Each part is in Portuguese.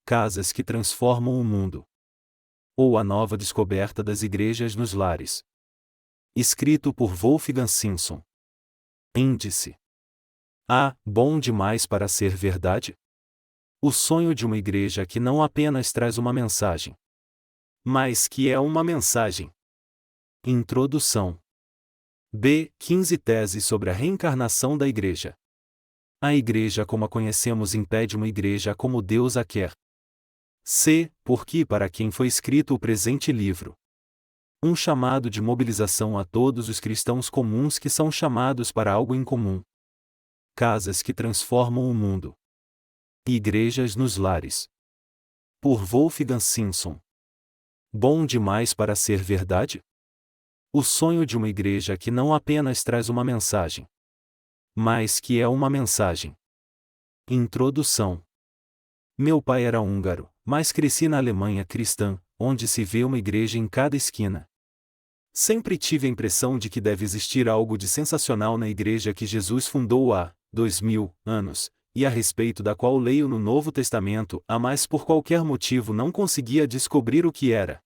Casas que transformam o mundo. Ou a nova descoberta das igrejas nos lares. Escrito por Wolfgang Simpson. Índice. Bom demais para ser verdade? O sonho de uma igreja que não apenas traz uma mensagem, mas que é uma mensagem. Introdução. 15 Teses sobre a reencarnação da igreja. A igreja como a conhecemos impede uma igreja como Deus a quer. Porque e para quem foi escrito o presente livro. Um chamado de mobilização a todos os cristãos comuns que são chamados para algo em comum. Casas que transformam o mundo. Igrejas nos lares. Por Wolfgang Simpson. Bom demais para ser verdade? O sonho de uma igreja que não apenas traz uma mensagem, mas que é uma mensagem. Introdução. Meu pai era húngaro, mas cresci na Alemanha cristã, onde se vê uma igreja em cada esquina. Sempre tive a impressão de que deve existir algo de sensacional na igreja que Jesus fundou há 2000 anos, e a respeito da qual leio no Novo Testamento, mas por qualquer motivo não conseguia descobrir o que era.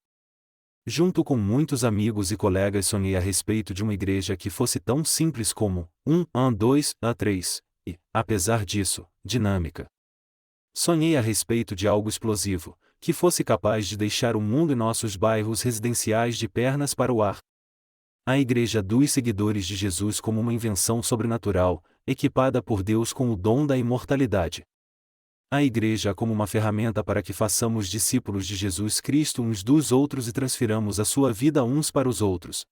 Junto com muitos amigos e colegas sonhei a respeito de uma igreja que fosse tão simples como 2, 3, e, apesar disso, dinâmica. Sonhei a respeito de algo explosivo, que fosse capaz de deixar o mundo e nossos bairros residenciais de pernas para o ar. A igreja dos seguidores de Jesus como uma invenção sobrenatural, equipada por Deus com o dom da imortalidade. A igreja como uma ferramenta para que façamos discípulos de Jesus Cristo uns dos outros e transfiramos a sua vida uns para os outros.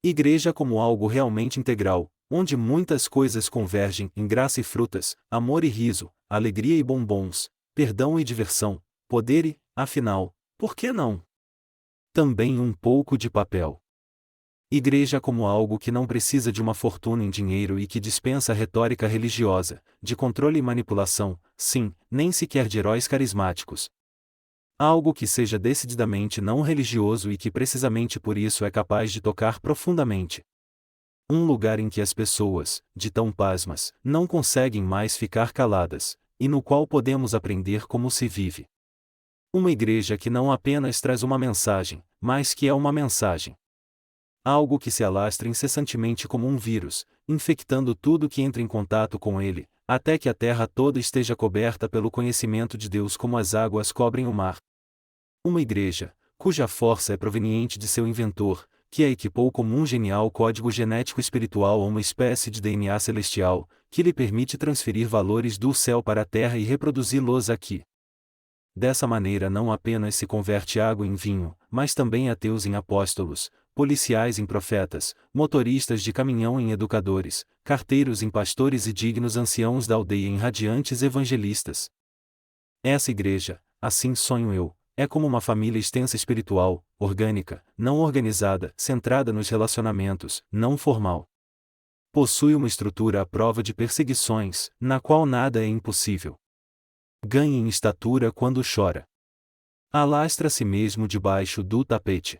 Igreja como algo realmente integral, onde muitas coisas convergem em graça e frutas, amor e riso, alegria e bombons, perdão e diversão, poder e, afinal, por que não? Também um pouco de papel. Igreja como algo que não precisa de uma fortuna em dinheiro e que dispensa retórica religiosa, de controle e manipulação, nem sequer de heróis carismáticos. Algo que seja decididamente não religioso e que precisamente por isso é capaz de tocar profundamente. Um lugar em que as pessoas, de tão pasmas, não conseguem mais ficar caladas, e no qual podemos aprender como se vive. Uma igreja que não apenas traz uma mensagem, mas que é uma mensagem. Algo que se alastra incessantemente como um vírus, infectando tudo que entra em contato com ele, até que a terra toda esteja coberta pelo conhecimento de Deus como as águas cobrem o mar. Uma igreja, cuja força é proveniente de seu inventor, que a equipou como um genial código genético espiritual ou uma espécie de DNA celestial, que lhe permite transferir valores do céu para a terra e reproduzi-los aqui. Dessa maneira não apenas se converte água em vinho, mas também ateus em apóstolos, policiais em profetas, motoristas de caminhão em educadores, carteiros em pastores e dignos anciãos da aldeia em radiantes evangelistas. Essa igreja, assim sonho eu, é como uma família extensa espiritual, orgânica, não organizada, centrada nos relacionamentos, não formal. Possui uma estrutura à prova de perseguições, na qual nada é impossível. Ganha em estatura quando chora. Alastra a si mesmo debaixo do tapete.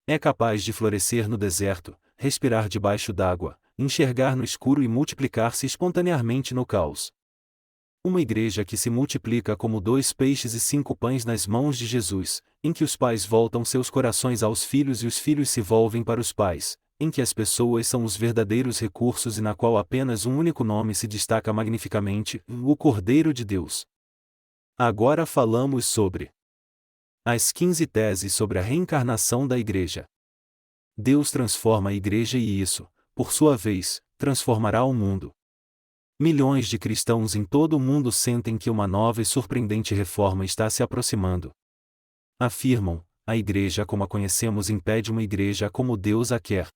É capaz de florescer no deserto, respirar debaixo d'água, enxergar no escuro e multiplicar-se espontaneamente no caos. Uma igreja que se multiplica como 2 peixes e 5 pães nas mãos de Jesus, em que os pais voltam seus corações aos filhos e os filhos se volvem para os pais, em que as pessoas são os verdadeiros recursos e na qual apenas um único nome se destaca magnificamente, o Cordeiro de Deus. Agora falamos sobre as 15 teses sobre a reencarnação da igreja. Deus transforma a igreja e isso, por sua vez, transformará o mundo. Milhões de cristãos em todo o mundo sentem que uma nova e surpreendente reforma está se aproximando. Afirmam, a igreja como a conhecemos impede uma igreja como Deus a quer.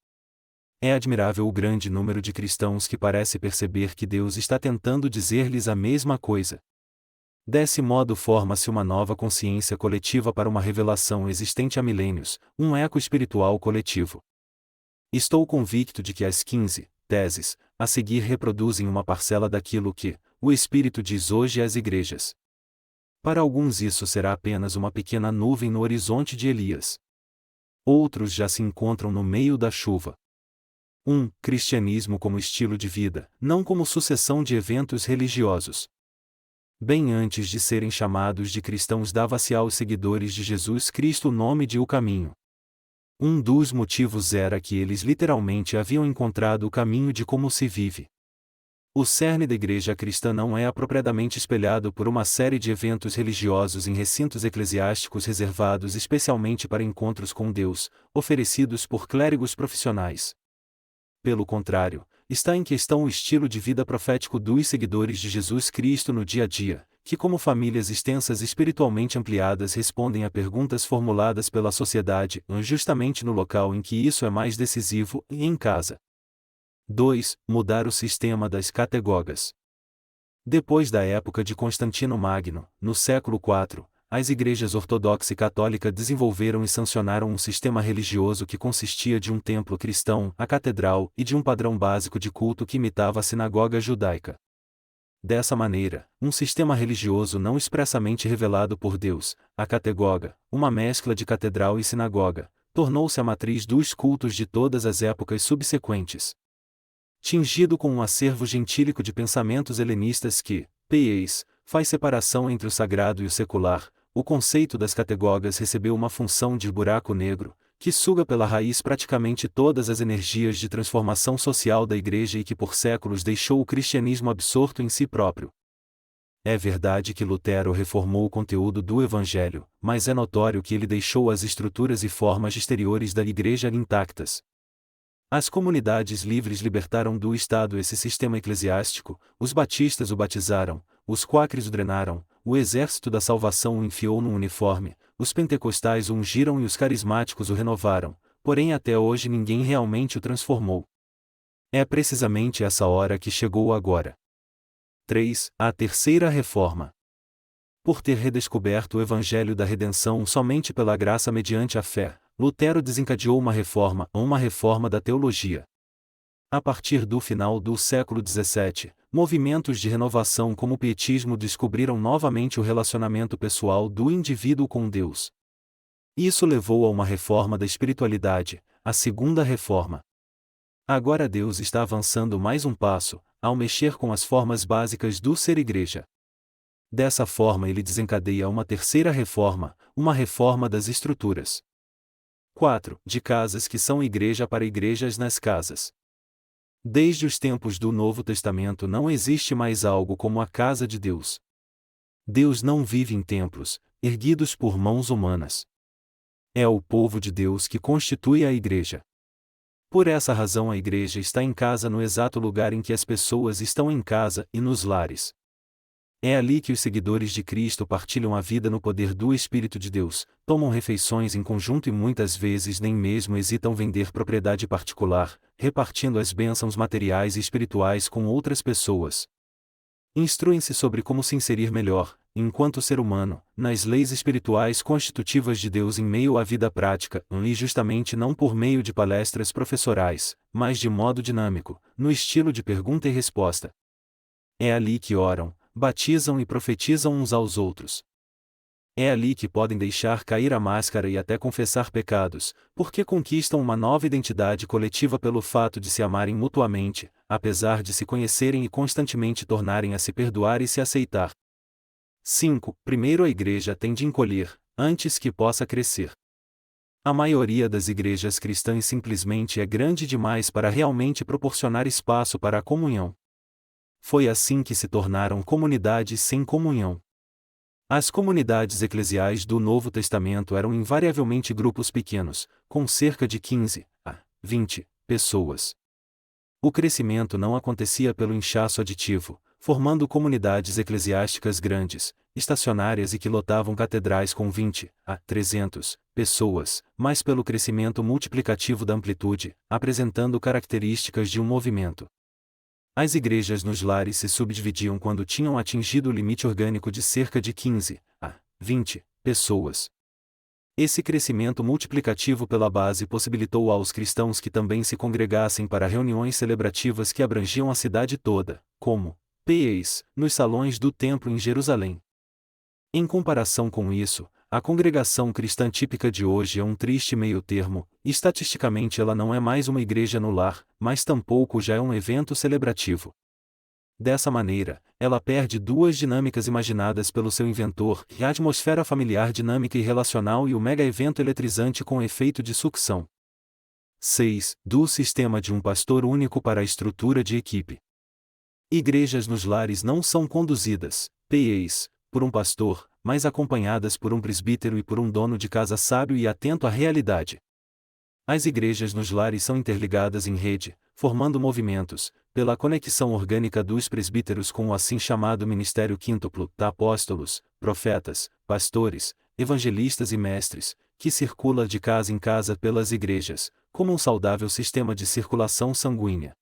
É admirável o grande número de cristãos que parece perceber que Deus está tentando dizer-lhes a mesma coisa. Desse modo forma-se uma nova consciência coletiva para uma revelação existente há milênios, um eco espiritual coletivo. Estou convicto de que as 15 teses a seguir reproduzem uma parcela daquilo que o Espírito diz hoje às igrejas. Para alguns isso será apenas uma pequena nuvem no horizonte de Elias. Outros já se encontram no meio da chuva. Cristianismo como estilo de vida, não como sucessão de eventos religiosos. Bem antes de serem chamados de cristãos, dava-se aos seguidores de Jesus Cristo o nome de o Caminho. Um dos motivos era que eles literalmente haviam encontrado o caminho de como se vive. O cerne da igreja cristã não é apropriadamente espelhado por uma série de eventos religiosos em recintos eclesiásticos reservados especialmente para encontros com Deus, oferecidos por clérigos profissionais. Pelo contrário, está em questão o estilo de vida profético dos seguidores de Jesus Cristo no dia a dia, que como famílias extensas espiritualmente ampliadas respondem a perguntas formuladas pela sociedade, justamente no local em que isso é mais decisivo, e em casa. 2. Mudar o sistema das categogas. Depois da época de Constantino Magno, no século IV, as igrejas ortodoxa e católica desenvolveram e sancionaram um sistema religioso que consistia de um templo cristão, a catedral, e de um padrão básico de culto que imitava a sinagoga judaica. Dessa maneira, um sistema religioso não expressamente revelado por Deus, a categoga, uma mescla de catedral e sinagoga, tornou-se a matriz dos cultos de todas as épocas subsequentes. Tingido com um acervo gentílico de pensamentos helenistas que, faz separação entre o sagrado e o secular, o conceito das categogas recebeu uma função de buraco negro, que suga pela raiz praticamente todas as energias de transformação social da Igreja e que por séculos deixou o cristianismo absorto em si próprio. É verdade que Lutero reformou o conteúdo do Evangelho, mas é notório que ele deixou as estruturas e formas exteriores da Igreja intactas. As comunidades livres libertaram do Estado esse sistema eclesiástico, os batistas o batizaram, os quáqueres o drenaram, o exército da salvação o enfiou num uniforme, os pentecostais o ungiram e os carismáticos o renovaram, porém até hoje ninguém realmente o transformou. É precisamente essa hora que chegou agora. 3. A terceira reforma. Por ter redescoberto o Evangelho da redenção somente pela graça mediante a fé, Lutero desencadeou uma reforma da teologia. A partir do final do século XVII, movimentos de renovação como o pietismo descobriram novamente o relacionamento pessoal do indivíduo com Deus. Isso levou a uma reforma da espiritualidade, a segunda reforma. Agora Deus está avançando mais um passo, ao mexer com as formas básicas do ser igreja. Dessa forma ele desencadeia uma terceira reforma, uma reforma das estruturas. 4. De casas que são igreja para igrejas nas casas. Desde os tempos do Novo Testamento não existe mais algo como a casa de Deus. Deus não vive em templos, erguidos por mãos humanas. É o povo de Deus que constitui a igreja. Por essa razão a igreja está em casa no exato lugar em que as pessoas estão em casa e nos lares. É ali que os seguidores de Cristo partilham a vida no poder do Espírito de Deus, tomam refeições em conjunto e muitas vezes nem mesmo hesitam vender propriedade particular, repartindo as bênçãos materiais e espirituais com outras pessoas. Instruem-se sobre como se inserir melhor, enquanto ser humano, nas leis espirituais constitutivas de Deus em meio à vida prática, e justamente não por meio de palestras professorais, mas de modo dinâmico, no estilo de pergunta e resposta. É ali que oram, batizam e profetizam uns aos outros. É ali que podem deixar cair a máscara e até confessar pecados, porque conquistam uma nova identidade coletiva pelo fato de se amarem mutuamente, apesar de se conhecerem e constantemente tornarem a se perdoar e se aceitar. 5. Primeiro a igreja tem de encolher, antes que possa crescer. A maioria das igrejas cristãs simplesmente é grande demais para realmente proporcionar espaço para a comunhão. Foi assim que se tornaram comunidades sem comunhão. As comunidades eclesiais do Novo Testamento eram invariavelmente grupos pequenos, com cerca de 15 a 20 pessoas. O crescimento não acontecia pelo inchaço aditivo, formando comunidades eclesiásticas grandes, estacionárias e que lotavam catedrais com 20 a 300 pessoas, mas pelo crescimento multiplicativo da amplitude, apresentando características de um movimento. As igrejas nos lares se subdividiam quando tinham atingido o limite orgânico de cerca de 15 a 20 pessoas. Esse crescimento multiplicativo pela base possibilitou aos cristãos que também se congregassem para reuniões celebrativas que abrangiam a cidade toda, como nos salões do templo em Jerusalém. Em comparação com isso, a congregação cristã típica de hoje é um triste meio-termo. Estatisticamente ela não é mais uma igreja no lar, mas tampouco já é um evento celebrativo. Dessa maneira, ela perde duas dinâmicas imaginadas pelo seu inventor, a atmosfera familiar dinâmica e relacional e o mega-evento eletrizante com efeito de sucção. 6. Do sistema de um pastor único para a estrutura de equipe. Igrejas nos lares não são conduzidas, PAs, por um pastor, mas acompanhadas por um presbítero e por um dono de casa sábio e atento à realidade. As igrejas nos lares são interligadas em rede, formando movimentos, pela conexão orgânica dos presbíteros com o assim chamado ministério quíntuplo, de apóstolos, profetas, pastores, evangelistas e mestres, que circula de casa em casa pelas igrejas, como um saudável sistema de circulação sanguínea.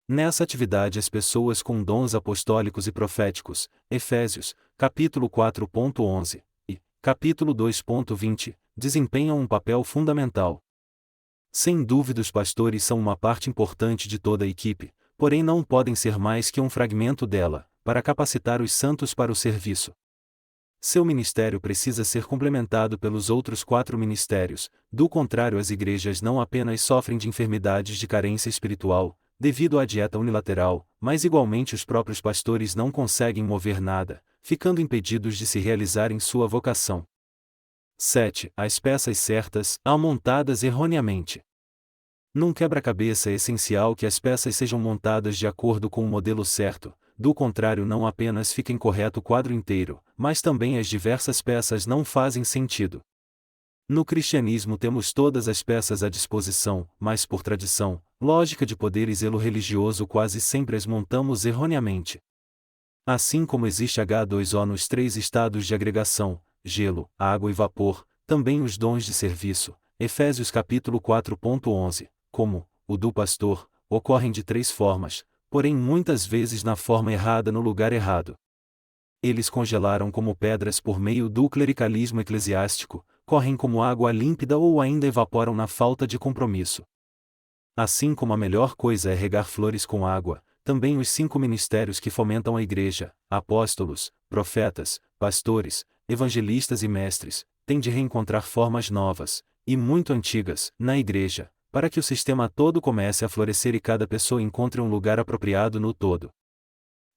Nessa atividade as pessoas com dons apostólicos e proféticos, Efésios, capítulo 4.11, e, capítulo 2.20, desempenham um papel fundamental. Sem dúvida os pastores são uma parte importante de toda a equipe, porém não podem ser mais que um fragmento dela, para capacitar os santos para o serviço. Seu ministério precisa ser complementado pelos outros 4 ministérios, do contrário as igrejas não apenas sofrem de enfermidades de carência espiritual, devido à dieta unilateral, mas igualmente os próprios pastores não conseguem mover nada, ficando impedidos de se realizarem sua vocação. 7. As peças certas, montadas erroneamente. Num quebra-cabeça é essencial que as peças sejam montadas de acordo com o modelo certo, do contrário não apenas fica incorreto o quadro inteiro, mas também as diversas peças não fazem sentido. No cristianismo temos todas as peças à disposição, mas por tradição, lógica de poder e zelo religioso quase sempre as montamos erroneamente. Assim como existe H2O nos 3 estados de agregação, gelo, água e vapor, também os dons de serviço, Efésios capítulo 4.11, como o do pastor, ocorrem de 3 formas, porém muitas vezes na forma errada no lugar errado. Eles congelaram como pedras por meio do clericalismo eclesiástico, correm como água límpida ou ainda evaporam na falta de compromisso. Assim como a melhor coisa é regar flores com água, também os 5 ministérios que fomentam a igreja, apóstolos, profetas, pastores, evangelistas e mestres, têm de reencontrar formas novas, e muito antigas, na igreja, para que o sistema todo comece a florescer e cada pessoa encontre um lugar apropriado no todo.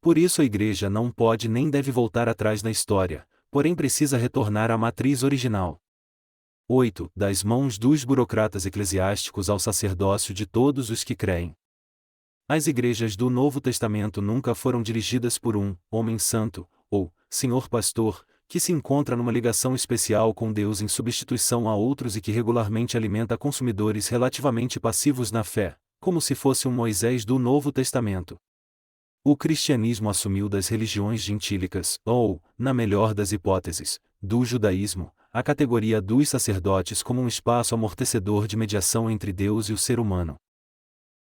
Por isso a igreja não pode nem deve voltar atrás na história, porém precisa retornar à matriz original. 8. Das mãos dos burocratas eclesiásticos ao sacerdócio de todos os que creem. As igrejas do Novo Testamento nunca foram dirigidas por um homem santo, ou senhor pastor, que se encontra numa ligação especial com Deus em substituição a outros e que regularmente alimenta consumidores relativamente passivos na fé, como se fosse um Moisés do Novo Testamento. O cristianismo assumiu das religiões gentílicas, ou, na melhor das hipóteses, do judaísmo, a categoria dos sacerdotes como um espaço amortecedor de mediação entre Deus e o ser humano.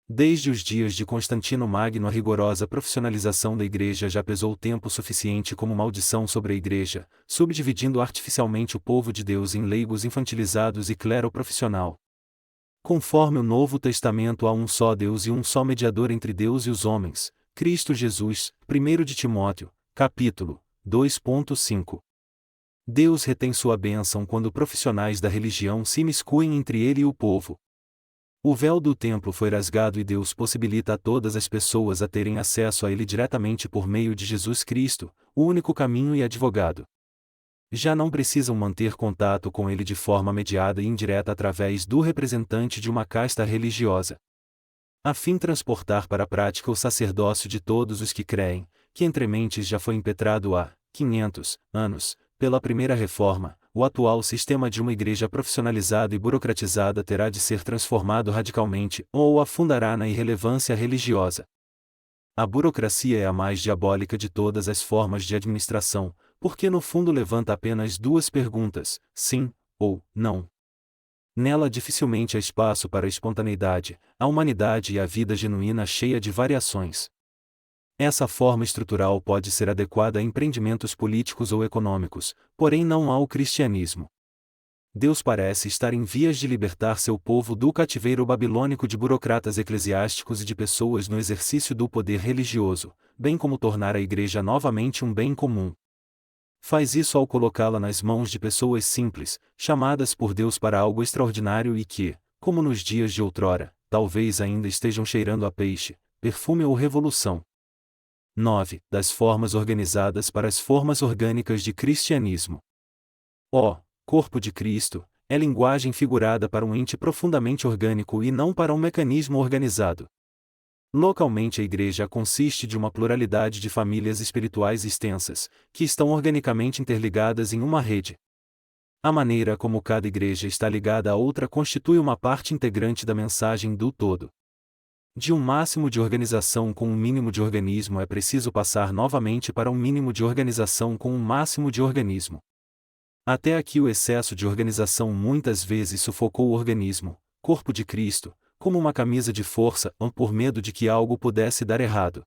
Desde os dias de Constantino Magno a rigorosa profissionalização da Igreja já pesou tempo suficiente como maldição sobre a Igreja, subdividindo artificialmente o povo de Deus em leigos infantilizados e clero profissional. Conforme o Novo Testamento há um só Deus e um só mediador entre Deus e os homens, Cristo Jesus, 1 de Timóteo, capítulo 2.5. Deus retém sua bênção quando profissionais da religião se imiscuem entre ele e o povo. O véu do templo foi rasgado e Deus possibilita a todas as pessoas a terem acesso a ele diretamente por meio de Jesus Cristo, o único caminho e advogado. Já não precisam manter contato com ele de forma mediada e indireta através do representante de uma casta religiosa. A fim de transportar para a prática o sacerdócio de todos os que creem, que entre mentes já foi impetrado há 500 anos, pela primeira reforma, o atual sistema de uma igreja profissionalizada e burocratizada terá de ser transformado radicalmente ou afundará na irrelevância religiosa. A burocracia é a mais diabólica de todas as formas de administração, porque no fundo levanta apenas 2 perguntas, sim ou não. Nela dificilmente há espaço para a espontaneidade, a humanidade e a vida genuína cheia de variações. Essa forma estrutural pode ser adequada a empreendimentos políticos ou econômicos, porém não ao cristianismo. Deus parece estar em vias de libertar seu povo do cativeiro babilônico de burocratas eclesiásticos e de pessoas no exercício do poder religioso, bem como tornar a igreja novamente um bem comum. Faz isso ao colocá-la nas mãos de pessoas simples, chamadas por Deus para algo extraordinário e que, como nos dias de outrora, talvez ainda estejam cheirando a peixe, perfume ou revolução. 9. Das formas organizadas para as formas orgânicas de cristianismo. O corpo de Cristo é linguagem figurada para um ente profundamente orgânico e não para um mecanismo organizado. Localmente, a igreja consiste de uma pluralidade de famílias espirituais extensas, que estão organicamente interligadas em uma rede. A maneira como cada igreja está ligada a outra constitui uma parte integrante da mensagem do todo. De um máximo de organização com um mínimo de organismo é preciso passar novamente para um mínimo de organização com um máximo de organismo. Até aqui o excesso de organização muitas vezes sufocou o organismo, corpo de Cristo, como uma camisa de força, por medo de que algo pudesse dar errado.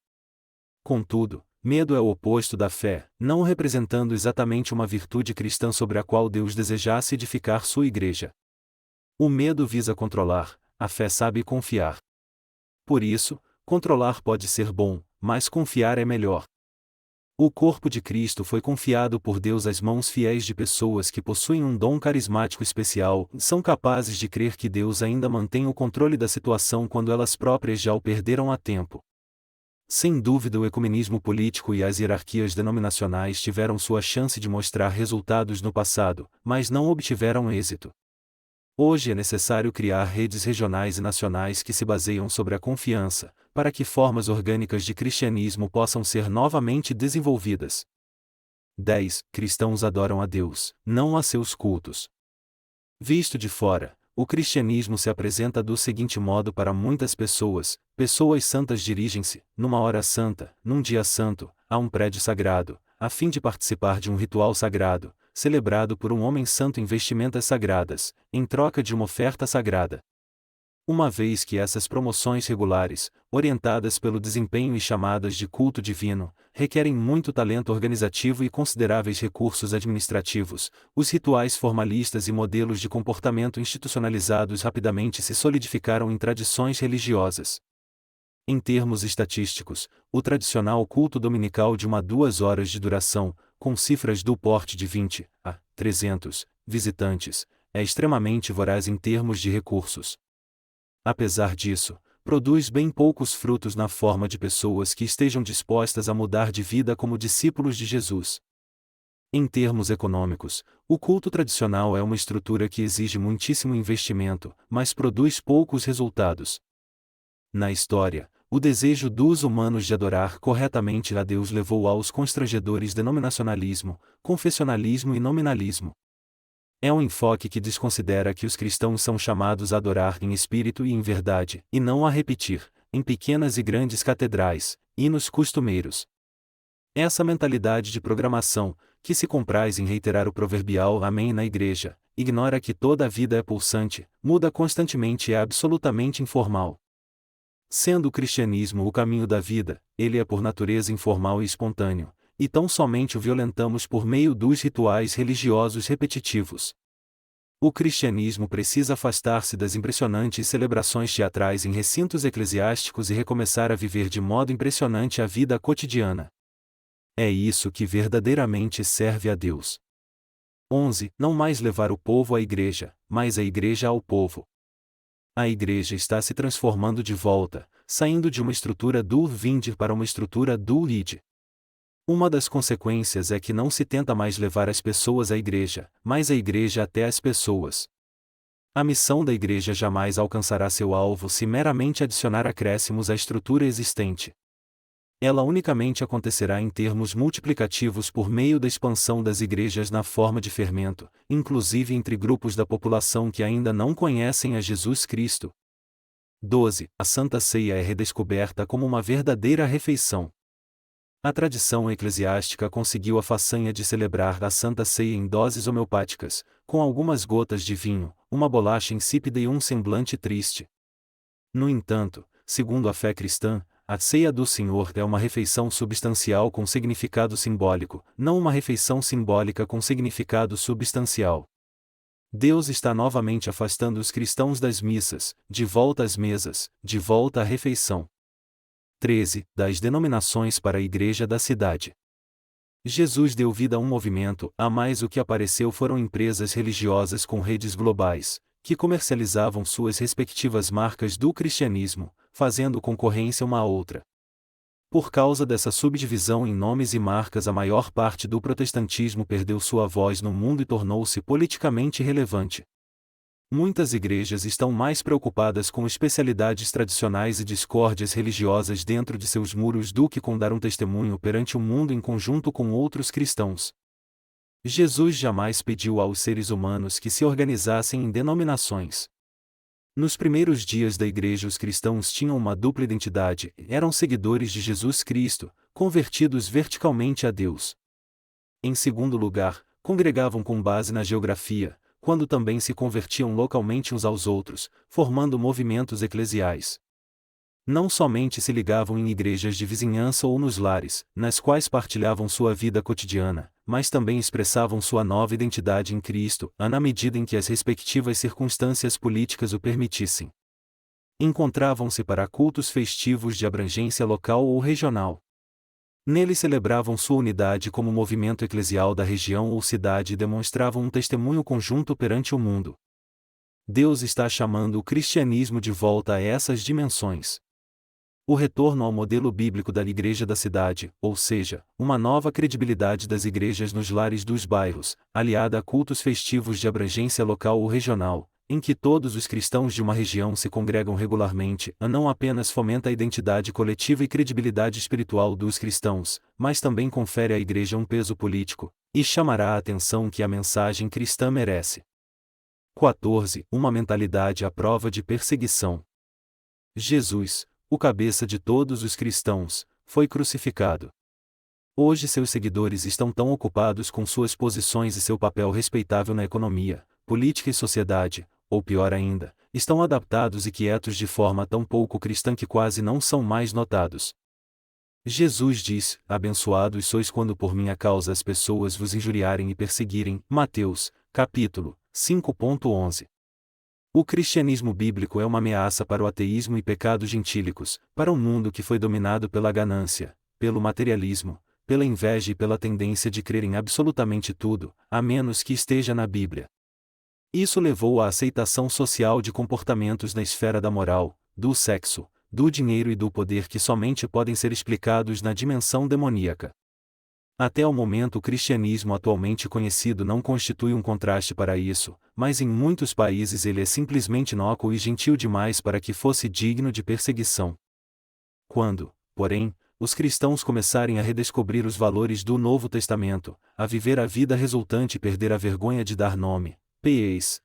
Contudo, medo é o oposto da fé, não representando exatamente uma virtude cristã sobre a qual Deus desejasse edificar sua igreja. O medo visa controlar, a fé sabe confiar. Por isso, controlar pode ser bom, mas confiar é melhor. O corpo de Cristo foi confiado por Deus às mãos fiéis de pessoas que possuem um dom carismático especial, são capazes de crer que Deus ainda mantém o controle da situação quando elas próprias já o perderam há tempo. Sem dúvida, o ecumenismo político e as hierarquias denominacionais tiveram sua chance de mostrar resultados no passado, mas não obtiveram êxito. Hoje é necessário criar redes regionais e nacionais que se baseiam sobre a confiança, para que formas orgânicas de cristianismo possam ser novamente desenvolvidas. 10. Cristãos adoram a Deus, não a seus cultos. Visto de fora, o cristianismo se apresenta do seguinte modo para muitas pessoas: pessoas santas dirigem-se, numa hora santa, num dia santo, a um prédio sagrado, a fim de participar de um ritual sagrado, celebrado por um homem santo em vestimentas sagradas, em troca de uma oferta sagrada. Uma vez que essas promoções regulares, orientadas pelo desempenho e chamadas de culto divino, requerem muito talento organizativo e consideráveis recursos administrativos, os rituais formalistas e modelos de comportamento institucionalizados rapidamente se solidificaram em tradições religiosas. Em termos estatísticos, o tradicional culto dominical de 1 a 2 horas de duração, com cifras do porte de 20 a 300 visitantes, é extremamente voraz em termos de recursos. Apesar disso, produz bem poucos frutos na forma de pessoas que estejam dispostas a mudar de vida como discípulos de Jesus. Em termos econômicos, o culto tradicional é uma estrutura que exige muitíssimo investimento, mas produz poucos resultados. Na história, o desejo dos humanos de adorar corretamente a Deus levou aos constrangedores denominacionalismo, confessionalismo e nominalismo. É um enfoque que desconsidera que os cristãos são chamados a adorar em espírito e em verdade, e não a repetir, em pequenas e grandes catedrais, hinos costumeiros. Essa mentalidade de programação, que se compraz em reiterar o proverbial Amém na igreja, ignora que toda a vida é pulsante, muda constantemente e é absolutamente informal. Sendo o cristianismo o caminho da vida, ele é por natureza informal e espontâneo, e tão somente o violentamos por meio dos rituais religiosos repetitivos. O cristianismo precisa afastar-se das impressionantes celebrações teatrais em recintos eclesiásticos e recomeçar a viver de modo impressionante a vida cotidiana. É isso que verdadeiramente serve a Deus. 11. Não mais levar o povo à igreja, mas a igreja ao povo. A igreja está se transformando de volta, saindo de uma estrutura do vinde para uma estrutura do ide. Uma das consequências é que não se tenta mais levar as pessoas à igreja, mas a igreja até as pessoas. A missão da igreja jamais alcançará seu alvo se meramente adicionar acréscimos à estrutura existente. Ela unicamente acontecerá em termos multiplicativos por meio da expansão das igrejas na forma de fermento, inclusive entre grupos da população que ainda não conhecem a Jesus Cristo. 12. A Santa Ceia é redescoberta como uma verdadeira refeição. A tradição eclesiástica conseguiu a façanha de celebrar a Santa Ceia em doses homeopáticas, com algumas gotas de vinho, uma bolacha insípida e um semblante triste. No entanto, segundo a fé cristã, a ceia do Senhor é uma refeição substancial com significado simbólico, não uma refeição simbólica com significado substancial. Deus está novamente afastando os cristãos das missas, de volta às mesas, de volta à refeição. 13. Das denominações para a igreja da cidade. Jesus deu vida a um movimento, a mais o que apareceu foram empresas religiosas com redes globais, que comercializavam suas respectivas marcas do cristianismo, fazendo concorrência uma à outra. Por causa dessa subdivisão em nomes e marcas, a maior parte do protestantismo perdeu sua voz no mundo e tornou-se politicamente irrelevante. Muitas igrejas estão mais preocupadas com especialidades tradicionais e discórdias religiosas dentro de seus muros do que com dar um testemunho perante o mundo em conjunto com outros cristãos. Jesus jamais pediu aos seres humanos que se organizassem em denominações. Nos primeiros dias da igreja, os cristãos tinham uma dupla identidade: eram seguidores de Jesus Cristo, convertidos verticalmente a Deus. Em segundo lugar, congregavam com base na geografia, quando também se convertiam localmente uns aos outros, formando movimentos eclesiais. Não somente se ligavam em igrejas de vizinhança ou nos lares, nas quais partilhavam sua vida cotidiana, mas também expressavam sua nova identidade em Cristo, na medida em que as respectivas circunstâncias políticas o permitissem. Encontravam-se para cultos festivos de abrangência local ou regional. Nele celebravam sua unidade como movimento eclesial da região ou cidade e demonstravam um testemunho conjunto perante o mundo. Deus está chamando o cristianismo de volta a essas dimensões. O retorno ao modelo bíblico da igreja da cidade, ou seja, uma nova credibilidade das igrejas nos lares dos bairros, aliada a cultos festivos de abrangência local ou regional, em que todos os cristãos de uma região se congregam regularmente, não apenas fomenta a identidade coletiva e credibilidade espiritual dos cristãos, mas também confere à igreja um peso político, e chamará a atenção que a mensagem cristã merece. 14. Uma mentalidade à prova de perseguição. Jesus, o cabeça de todos os cristãos, foi crucificado. Hoje seus seguidores estão tão ocupados com suas posições e seu papel respeitável na economia, política e sociedade, ou pior ainda, estão adaptados e quietos de forma tão pouco cristã que quase não são mais notados. Jesus diz: abençoados sois quando por minha causa as pessoas vos injuriarem e perseguirem. Mateus, capítulo 5.11. O cristianismo bíblico é uma ameaça para o ateísmo e pecados gentílicos, para um mundo que foi dominado pela ganância, pelo materialismo, pela inveja e pela tendência de crer em absolutamente tudo, a menos que esteja na Bíblia. Isso levou à aceitação social de comportamentos na esfera da moral, do sexo, do dinheiro e do poder que somente podem ser explicados na dimensão demoníaca. Até o momento, o cristianismo atualmente conhecido não constitui um contraste para isso, mas em muitos países ele é simplesmente inócuo e gentil demais para que fosse digno de perseguição. Quando, porém, os cristãos começarem a redescobrir os valores do Novo Testamento, a viver a vida resultante e perder a vergonha de dar nome,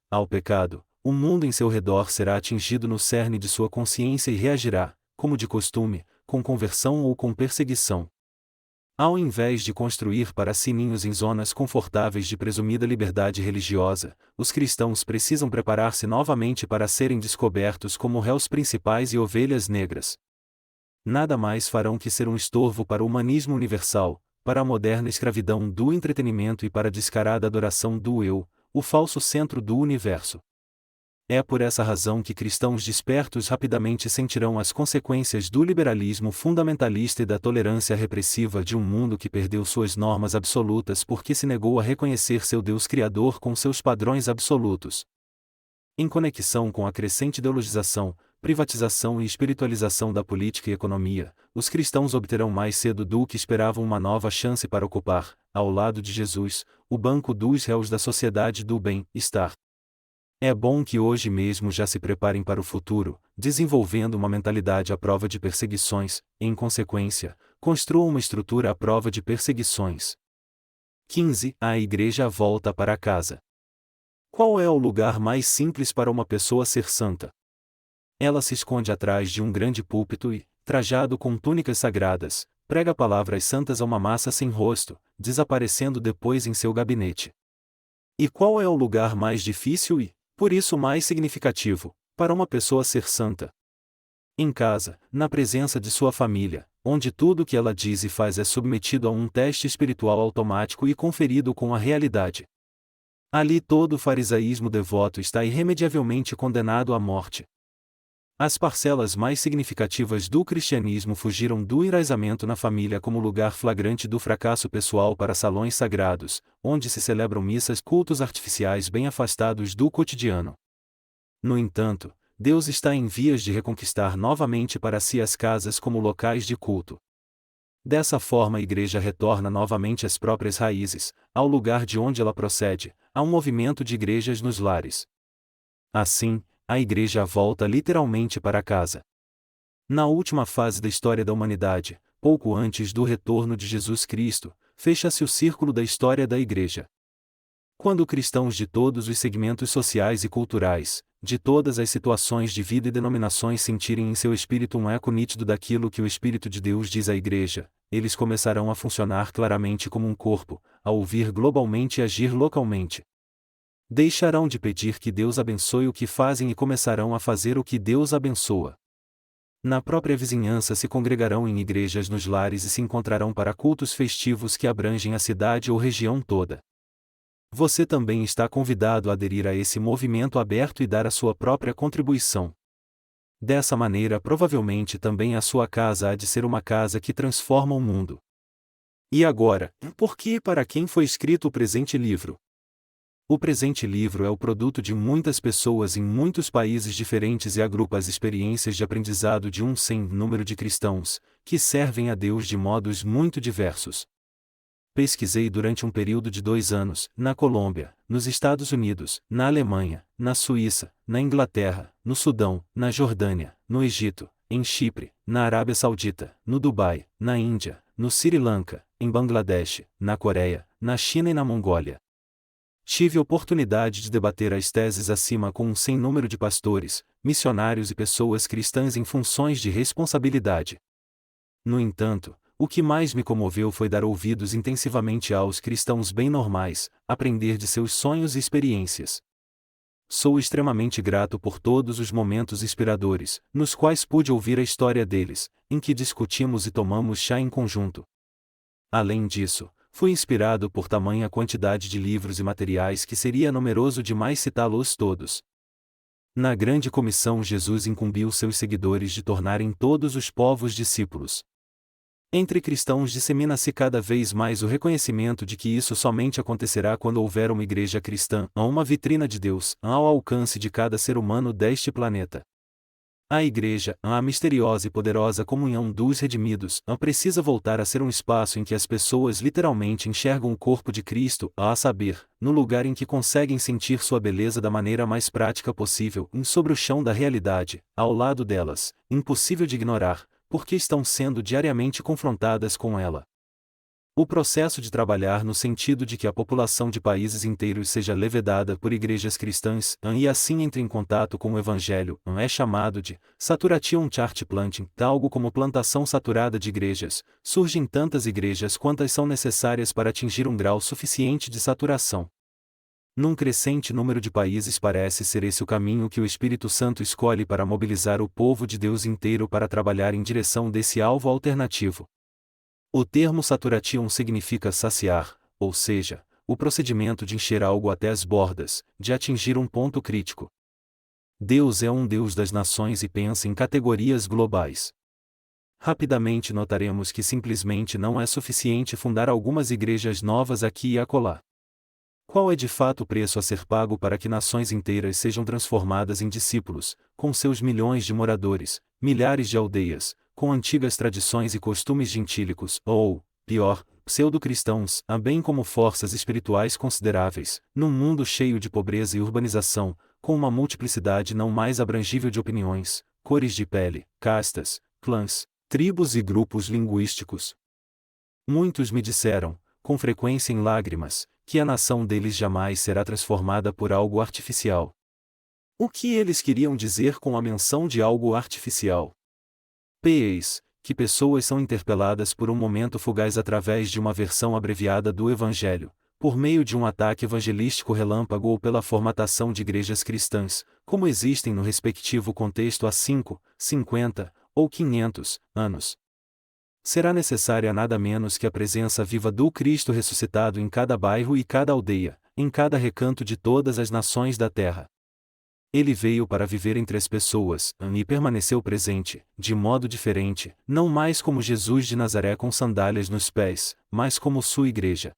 ao pecado, o mundo em seu redor será atingido no cerne de sua consciência e reagirá, como de costume, com conversão ou com perseguição. Ao invés de construir para si ninhos em zonas confortáveis de presumida liberdade religiosa, os cristãos precisam preparar-se novamente para serem descobertos como réus principais e ovelhas negras. Nada mais farão que ser um estorvo para o humanismo universal, para a moderna escravidão do entretenimento e para a descarada adoração do eu, o falso centro do universo. É por essa razão que cristãos despertos rapidamente sentirão as consequências do liberalismo fundamentalista e da tolerância repressiva de um mundo que perdeu suas normas absolutas porque se negou a reconhecer seu Deus Criador com seus padrões absolutos. Em conexão com a crescente ideologização, privatização e espiritualização da política e economia, os cristãos obterão mais cedo do que esperavam uma nova chance para ocupar, ao lado de Jesus, o banco dos réus da sociedade do bem-estar. É bom que hoje mesmo já se preparem para o futuro, desenvolvendo uma mentalidade à prova de perseguições, e, em consequência, construam uma estrutura à prova de perseguições. 15. A igreja volta para casa. Qual é o lugar mais simples para uma pessoa ser santa? Ela se esconde atrás de um grande púlpito e, trajado com túnicas sagradas, prega palavras santas a uma massa sem rosto, desaparecendo depois em seu gabinete. E qual é o lugar mais difícil e, por isso mais significativo, para uma pessoa ser santa? Em casa, na presença de sua família, onde tudo o que ela diz e faz é submetido a um teste espiritual automático e conferido com a realidade. Ali todo o farisaísmo devoto está irremediavelmente condenado à morte. As parcelas mais significativas do cristianismo fugiram do enraizamento na família como lugar flagrante do fracasso pessoal para salões sagrados, onde se celebram missas, cultos artificiais bem afastados do cotidiano. No entanto, Deus está em vias de reconquistar novamente para si as casas como locais de culto. Dessa forma a igreja retorna novamente às próprias raízes, ao lugar de onde ela procede, a um movimento de igrejas nos lares. Assim, a igreja volta literalmente para casa. Na última fase da história da humanidade, pouco antes do retorno de Jesus Cristo, fecha-se o círculo da história da igreja. Quando cristãos de todos os segmentos sociais e culturais, de todas as situações de vida e denominações sentirem em seu espírito um eco nítido daquilo que o Espírito de Deus diz à igreja, eles começarão a funcionar claramente como um corpo, a ouvir globalmente e agir localmente. Deixarão de pedir que Deus abençoe o que fazem e começarão a fazer o que Deus abençoa. Na própria vizinhança se congregarão em igrejas nos lares e se encontrarão para cultos festivos que abrangem a cidade ou região toda. Você também está convidado a aderir a esse movimento aberto e dar a sua própria contribuição. Dessa maneira, provavelmente também a sua casa há de ser uma casa que transforma o mundo. E agora, por que e para quem foi escrito o presente livro? O presente livro é o produto de muitas pessoas em muitos países diferentes e agrupa as experiências de aprendizado de um sem número de cristãos, que servem a Deus de modos muito diversos. Pesquisei durante um período de 2 anos, na Colômbia, nos Estados Unidos, na Alemanha, na Suíça, na Inglaterra, no Sudão, na Jordânia, no Egito, em Chipre, na Arábia Saudita, no Dubai, na Índia, no Sri Lanka, em Bangladesh, na Coreia, na China e na Mongólia. Tive oportunidade de debater as teses acima com um sem número de pastores, missionários e pessoas cristãs em funções de responsabilidade. No entanto, o que mais me comoveu foi dar ouvidos intensivamente aos cristãos bem normais, aprender de seus sonhos e experiências. Sou extremamente grato por todos os momentos inspiradores, nos quais pude ouvir a história deles, em que discutimos e tomamos chá em conjunto. Além disso, fui inspirado por tamanha quantidade de livros e materiais que seria numeroso demais citá-los todos. Na grande comissão, Jesus incumbiu seus seguidores de tornarem todos os povos discípulos. Entre cristãos dissemina-se cada vez mais o reconhecimento de que isso somente acontecerá quando houver uma igreja cristã, uma vitrina de Deus, ao alcance de cada ser humano deste planeta. A igreja, a misteriosa e poderosa comunhão dos redimidos, precisa voltar a ser um espaço em que as pessoas literalmente enxergam o corpo de Cristo, a saber, no lugar em que conseguem sentir sua beleza da maneira mais prática possível, sobre o chão da realidade, ao lado delas, impossível de ignorar, porque estão sendo diariamente confrontadas com ela. O processo de trabalhar no sentido de que a população de países inteiros seja levedada por igrejas cristãs, e assim entre em contato com o Evangelho, é chamado de Saturation Church Planting, algo como plantação saturada de igrejas. Surgem tantas igrejas quantas são necessárias para atingir um grau suficiente de saturação. Num crescente número de países parece ser esse o caminho que o Espírito Santo escolhe para mobilizar o povo de Deus inteiro para trabalhar em direção desse alvo alternativo. O termo saturation significa saciar, ou seja, o procedimento de encher algo até as bordas, de atingir um ponto crítico. Deus é um Deus das nações e pensa em categorias globais. Rapidamente notaremos que simplesmente não é suficiente fundar algumas igrejas novas aqui e acolá. Qual é de fato o preço a ser pago para que nações inteiras sejam transformadas em discípulos, com seus milhões de moradores, milhares de aldeias, com antigas tradições e costumes gentílicos, ou, pior, pseudo-cristãos, bem como forças espirituais consideráveis, num mundo cheio de pobreza e urbanização, com uma multiplicidade não mais abrangível de opiniões, cores de pele, castas, clãs, tribos e grupos linguísticos? Muitos me disseram, com frequência em lágrimas, que a nação deles jamais será transformada por algo artificial. O que eles queriam dizer com a menção de algo artificial? Eis que pessoas são interpeladas por um momento fugaz através de uma versão abreviada do Evangelho, por meio de um ataque evangelístico relâmpago ou pela formatação de igrejas cristãs, como existem no respectivo contexto há 5, 50 ou 500 anos. Será necessária nada menos que a presença viva do Cristo ressuscitado em cada bairro e cada aldeia, em cada recanto de todas as nações da terra. Ele veio para viver entre as pessoas, e permaneceu presente, de modo diferente, não mais como Jesus de Nazaré com sandálias nos pés, mas como sua igreja.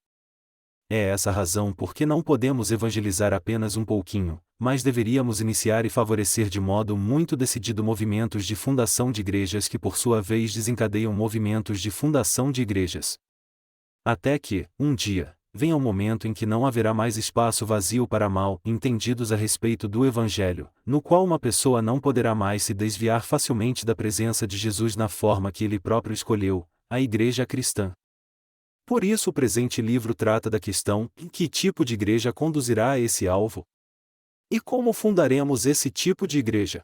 É essa a razão por que não podemos evangelizar apenas um pouquinho, mas deveríamos iniciar e favorecer de modo muito decidido movimentos de fundação de igrejas que por sua vez desencadeiam movimentos de fundação de igrejas. Até que, um dia, venha o momento em que não haverá mais espaço vazio para mal entendidos a respeito do Evangelho, no qual uma pessoa não poderá mais se desviar facilmente da presença de Jesus na forma que ele próprio escolheu, a Igreja cristã. Por isso o presente livro trata da questão: que tipo de igreja conduzirá a esse alvo? E como fundaremos esse tipo de igreja?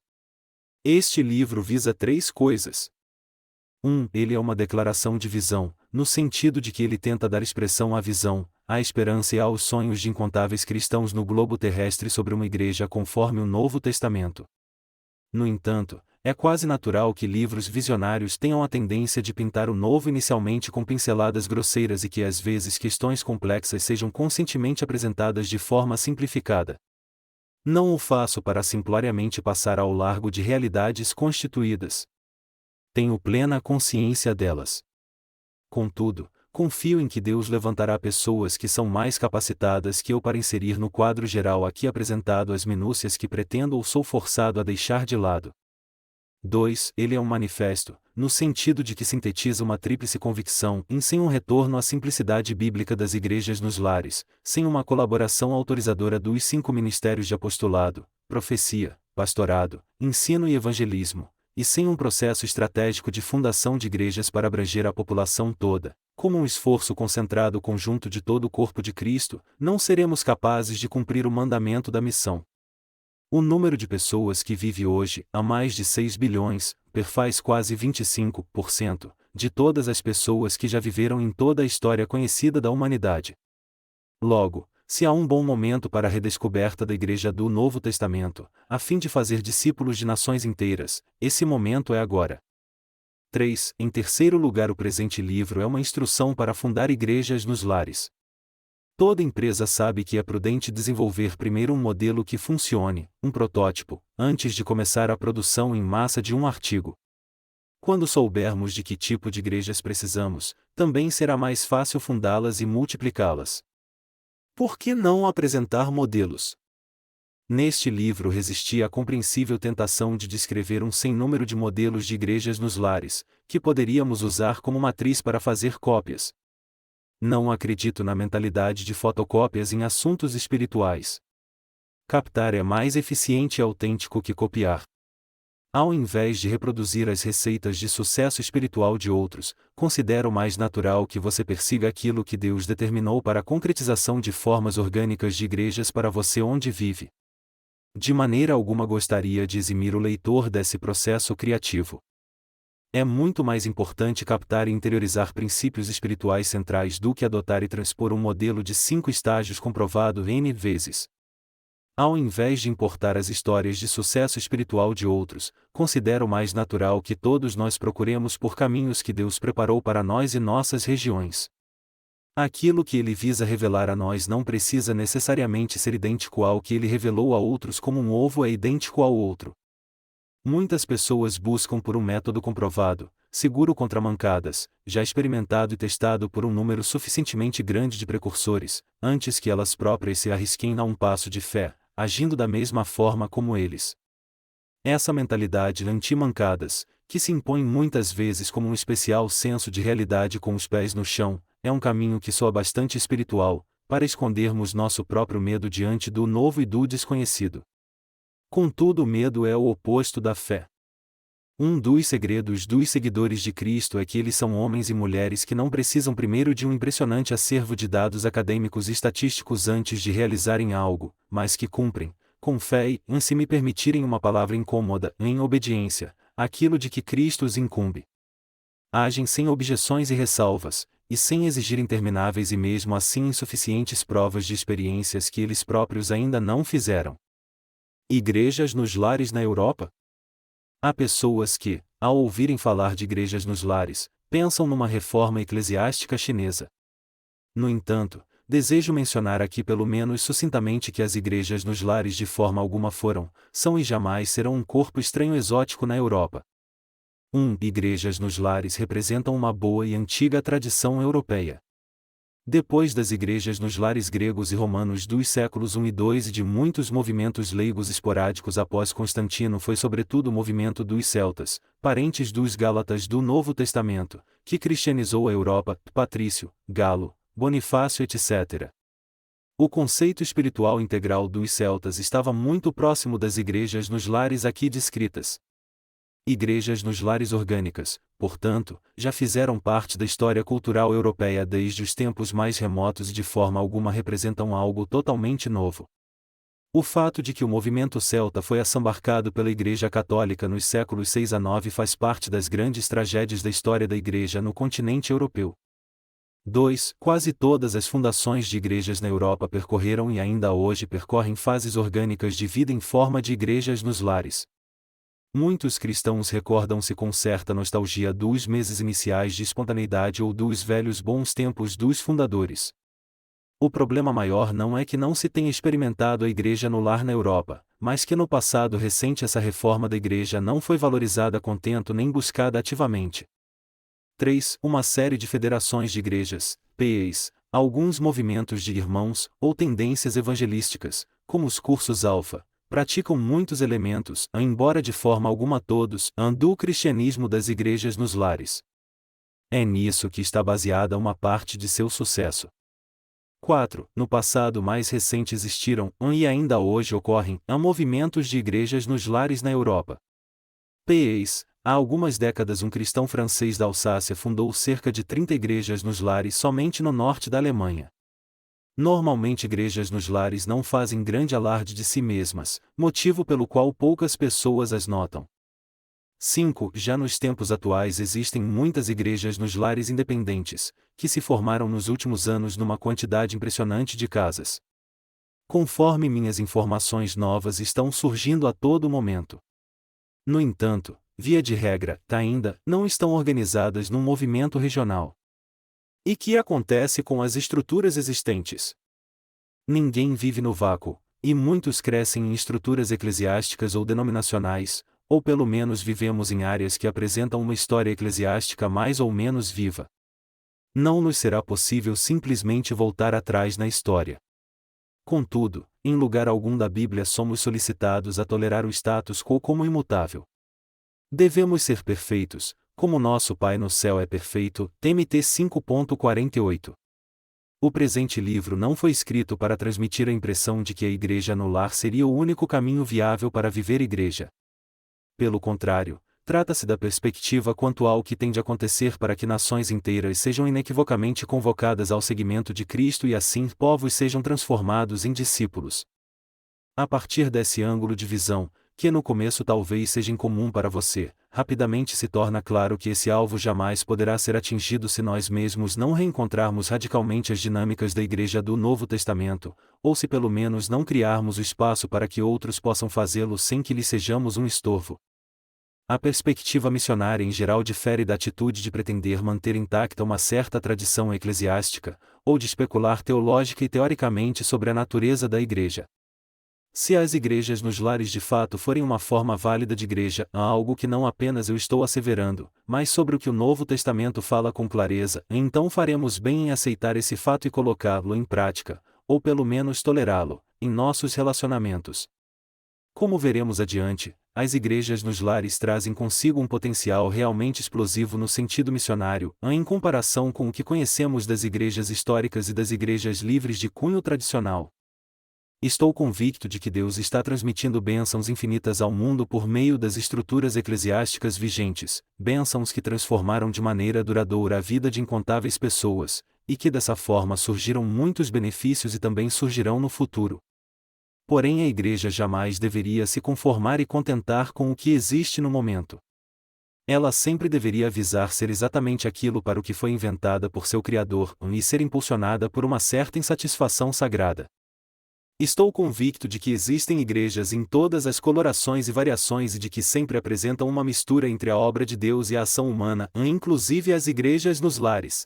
Este livro visa 3 coisas. 1. Ele é uma declaração de visão, no sentido de que ele tenta dar expressão à visão, à esperança e aos sonhos de incontáveis cristãos no globo terrestre sobre uma igreja conforme o Novo Testamento. No entanto, é quase natural que livros visionários tenham a tendência de pintar o novo inicialmente com pinceladas grosseiras e que às vezes questões complexas sejam conscientemente apresentadas de forma simplificada. Não o faço para simploriamente passar ao largo de realidades constituídas. Tenho plena consciência delas. Contudo, confio em que Deus levantará pessoas que são mais capacitadas que eu para inserir no quadro geral aqui apresentado as minúcias que pretendo ou sou forçado a deixar de lado. 2. Ele é um manifesto, no sentido de que sintetiza uma tríplice convicção sem um retorno à simplicidade bíblica das igrejas nos lares, sem uma colaboração autorizadora dos 5 ministérios de apostolado, profecia, pastorado, ensino e evangelismo, e sem um processo estratégico de fundação de igrejas para abranger a população toda. Como um esforço concentrado conjunto de todo o corpo de Cristo, não seremos capazes de cumprir o mandamento da missão. O número de pessoas que vive hoje, há mais de 6 bilhões, perfaz quase 25% de todas as pessoas que já viveram em toda a história conhecida da humanidade. Logo, se há um bom momento para a redescoberta da Igreja do Novo Testamento, a fim de fazer discípulos de nações inteiras, esse momento é agora. 3. Em terceiro lugar, o presente livro é uma instrução para fundar igrejas nos lares. Toda empresa sabe que é prudente desenvolver primeiro um modelo que funcione, um protótipo, antes de começar a produção em massa de um artigo. Quando soubermos de que tipo de igrejas precisamos, também será mais fácil fundá-las e multiplicá-las. Por que não apresentar modelos? Neste livro resisti à compreensível tentação de descrever um sem número de modelos de igrejas nos lares, que poderíamos usar como matriz para fazer cópias. Não acredito na mentalidade de fotocópias em assuntos espirituais. Captar é mais eficiente e autêntico que copiar. Ao invés de reproduzir as receitas de sucesso espiritual de outros, considero mais natural que você persiga aquilo que Deus determinou para a concretização de formas orgânicas de igrejas para você onde vive. De maneira alguma gostaria de eximir o leitor desse processo criativo. É muito mais importante captar e interiorizar princípios espirituais centrais do que adotar e transpor um modelo de 5 estágios comprovado N vezes. Ao invés de importar as histórias de sucesso espiritual de outros, considero mais natural que todos nós procuremos por caminhos que Deus preparou para nós e nossas regiões. Aquilo que ele visa revelar a nós não precisa necessariamente ser idêntico ao que ele revelou a outros, como um ovo é idêntico ao outro. Muitas pessoas buscam por um método comprovado, seguro contra mancadas, já experimentado e testado por um número suficientemente grande de precursores, antes que elas próprias se arrisquem a um passo de fé, agindo da mesma forma como eles. Essa mentalidade anti-mancadas, que se impõe muitas vezes como um especial senso de realidade com os pés no chão, é um caminho que soa bastante espiritual, para escondermos nosso próprio medo diante do novo e do desconhecido. Contudo, o medo é o oposto da fé. Um dos segredos dos seguidores de Cristo é que eles são homens e mulheres que não precisam primeiro de um impressionante acervo de dados acadêmicos e estatísticos antes de realizarem algo, mas que cumprem, com fé e, se me permitirem uma palavra incômoda, em obediência, aquilo de que Cristo os incumbe. Agem sem objeções e ressalvas, e sem exigir intermináveis e mesmo assim insuficientes provas de experiências que eles próprios ainda não fizeram. Igrejas nos lares na Europa? Há pessoas que, ao ouvirem falar de igrejas nos lares, pensam numa reforma eclesiástica chinesa. No entanto, desejo mencionar aqui pelo menos sucintamente que as igrejas nos lares de forma alguma foram, são e jamais serão um corpo estranho exótico na Europa. Igrejas nos lares representam uma boa e antiga tradição europeia. Depois das igrejas nos lares gregos e romanos dos séculos I e II e de muitos movimentos leigos esporádicos após Constantino, foi sobretudo o movimento dos celtas, parentes dos gálatas do Novo Testamento, que cristianizou a Europa, Patrício, Galo, Bonifácio etc. O conceito espiritual integral dos celtas estava muito próximo das igrejas nos lares aqui descritas. Igrejas nos lares orgânicas, portanto, já fizeram parte da história cultural europeia desde os tempos mais remotos e de forma alguma representam algo totalmente novo. O fato de que o movimento celta foi assambarcado pela Igreja Católica nos séculos 6 a 9 faz parte das grandes tragédias da história da Igreja no continente europeu. 2. Quase todas as fundações de igrejas na Europa percorreram e ainda hoje percorrem fases orgânicas de vida em forma de igrejas nos lares. Muitos cristãos recordam-se com certa nostalgia dos meses iniciais de espontaneidade ou dos velhos bons tempos dos fundadores. O problema maior não é que não se tenha experimentado a igreja no lar na Europa, mas que no passado recente essa reforma da igreja não foi valorizada a contento nem buscada ativamente. 3. Uma série de federações de igrejas, PEIs, alguns movimentos de irmãos, ou tendências evangelísticas, como os cursos alfa, praticam muitos elementos, embora de forma alguma todos, do cristianismo das igrejas nos lares. É nisso que está baseada uma parte de seu sucesso. 4. No passado mais recente existiram, e ainda hoje ocorrem, movimentos de igrejas nos lares na Europa. PEIs. Há algumas décadas um cristão francês da Alsácia fundou cerca de 30 igrejas nos lares somente no norte da Alemanha. Normalmente igrejas nos lares não fazem grande alarde de si mesmas, motivo pelo qual poucas pessoas as notam. 5. Já nos tempos atuais existem muitas igrejas nos lares independentes, que se formaram nos últimos anos numa quantidade impressionante de casas. Conforme minhas informações novas estão surgindo a todo momento. No entanto, via de regra, ainda não estão organizadas num movimento regional. E que acontece com as estruturas existentes? Ninguém vive no vácuo, e muitos crescem em estruturas eclesiásticas ou denominacionais, ou pelo menos vivemos em áreas que apresentam uma história eclesiástica mais ou menos viva. Não nos será possível simplesmente voltar atrás na história. Contudo, em lugar algum da Bíblia somos solicitados a tolerar o status quo como imutável. Devemos ser perfeitos, como nosso Pai no céu é perfeito. TMT 5.48. O presente livro não foi escrito para transmitir a impressão de que a igreja no lar seria o único caminho viável para viver igreja. Pelo contrário, trata-se da perspectiva quanto ao que tem de acontecer para que nações inteiras sejam inequivocamente convocadas ao seguimento de Cristo e assim povos sejam transformados em discípulos. A partir desse ângulo de visão, que no começo talvez seja incomum para você, rapidamente se torna claro que esse alvo jamais poderá ser atingido se nós mesmos não reencontrarmos radicalmente as dinâmicas da Igreja do Novo Testamento, ou se pelo menos não criarmos o espaço para que outros possam fazê-lo sem que lhes sejamos um estorvo. A perspectiva missionária em geral difere da atitude de pretender manter intacta uma certa tradição eclesiástica, ou de especular teológica e teoricamente sobre a natureza da Igreja. Se as igrejas nos lares de fato forem uma forma válida de igreja, há algo que não apenas eu estou asseverando, mas sobre o que o Novo Testamento fala com clareza, então faremos bem em aceitar esse fato e colocá-lo em prática, ou pelo menos tolerá-lo, em nossos relacionamentos. Como veremos adiante, as igrejas nos lares trazem consigo um potencial realmente explosivo no sentido missionário, em comparação com o que conhecemos das igrejas históricas e das igrejas livres de cunho tradicional. Estou convicto de que Deus está transmitindo bênçãos infinitas ao mundo por meio das estruturas eclesiásticas vigentes, bênçãos que transformaram de maneira duradoura a vida de incontáveis pessoas, e que dessa forma surgiram muitos benefícios e também surgirão no futuro. Porém a Igreja jamais deveria se conformar e contentar com o que existe no momento. Ela sempre deveria visar ser exatamente aquilo para o que foi inventada por seu Criador, e ser impulsionada por uma certa insatisfação sagrada. Estou convicto de que existem igrejas em todas as colorações e variações e de que sempre apresentam uma mistura entre a obra de Deus e a ação humana, inclusive as igrejas nos lares.